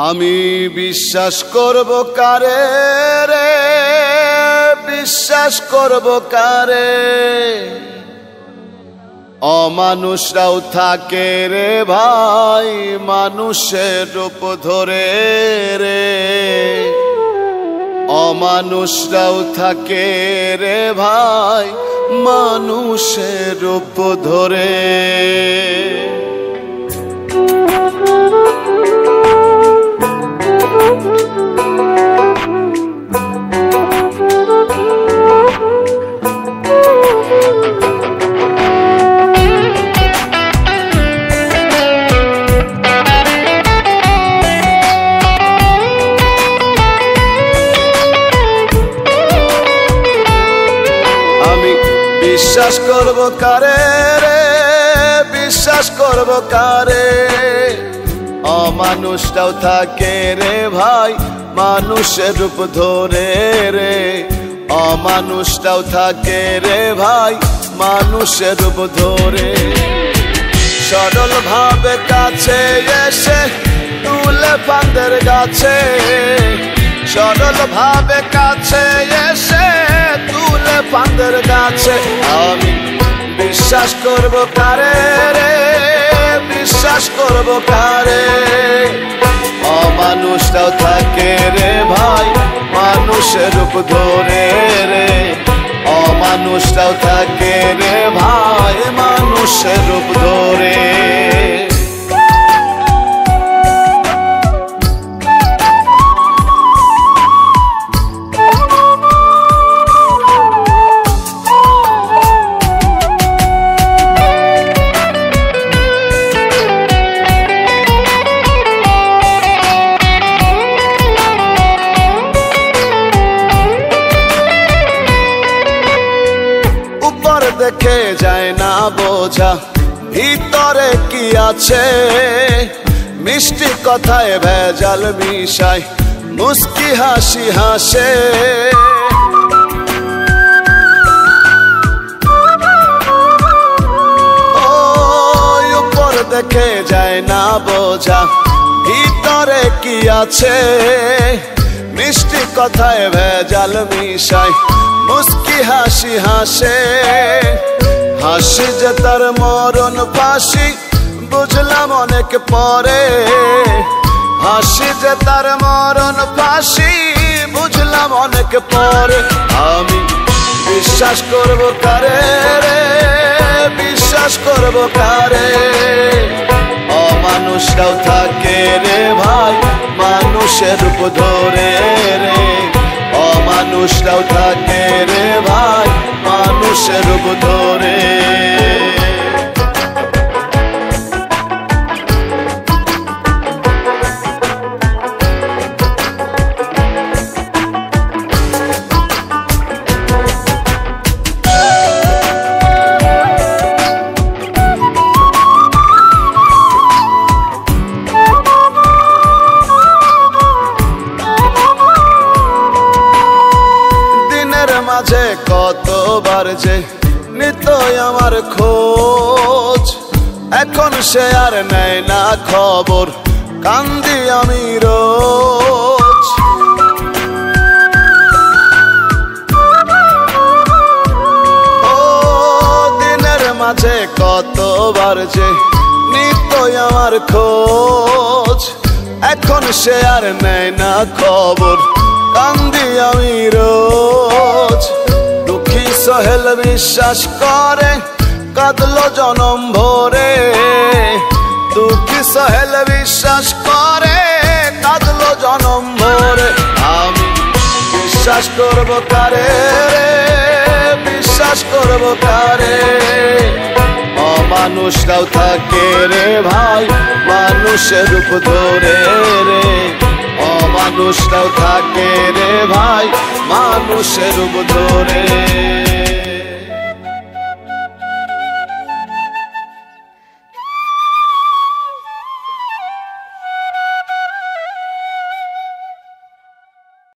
আমি বিশ্বাস করব কারে রে, বিশ্বাস করব কারে? অমানুষরাও থাকে রে ভাই মানুষের রূপ ধরে রে। অমানুষরাও থাকে রে ভাই মানুষের রূপ ধরে। বিশ্বাস করব কারে রে, বিশ্বাস করব কারে? অমানুষটাও থাকে রে ভাই মানুষের রূপ ধরে রে। অমানুষটাও থাকে রে ভাই মানুষের রূপ ধরে। সরল ভাবে কাছে এসে তুলে ফাঁদের গাছে, সরল ভাবে কাছে এসে তুলে ফাঁদের গাছে। আমি বিশ্বাস করব কারে রে, বিশ্বাস করব কারে? অমানুষটাও থাকে রে ভাই মানুষের রূপ ধরে রে। অমানুষটাও থাকে রে ভাই মানুষের রূপ ধরে। দেখে যায় না বোঝা ভিতরে কি আছে, মিষ্টি কথায় ভেজাল মিশায় মুস্কি হাসি হাসে। উপর দেখে যায় না বোঝা ভিতরে কি আছে, মিষ্টি কথায় ভেজাল মিশায় মুস্কি হাসি হাসে। হাসি যে তার মরণ ফাঁসি বুঝলাম অনেক পরে। হাসি যে তার মরণ ফাঁসি বুঝলাম অনেক পরে। আমি বিশ্বাস করব কারে রে, বিশ্বাস করব কারে? অমানুষরাও থাকে রে ভাই মানুষের রূপ ধরে রে। অমানুষরাও থাকে রে ভাই মানুষের রূপ ধরে। মাঝে কতবার যে নিতই আমার খোঁজ, এখন সে আর নেয় না খবর কান্দি আমি রোজ। ও দিনের মাঝে কতবার যে নিতই আমার খোঁজ, এখন সে আর নেয় না খবর কান্দি আমি রোজ। দুঃখী সোহেল বিশ্বাস করে কাঁদলো জনম ভরে। দুঃখী সোহেল বিশ্বাস করে কাঁদলো জনম ভরে। আমি বিশ্বাস করব কারে রে, বিশ্বাস করব কারে? অমানুষরাও থাকে রে ভাই মানুষের রূপ ধরে রে। অমানুষরাও থাকে রে ভাই মানুষের রূপ ধরে।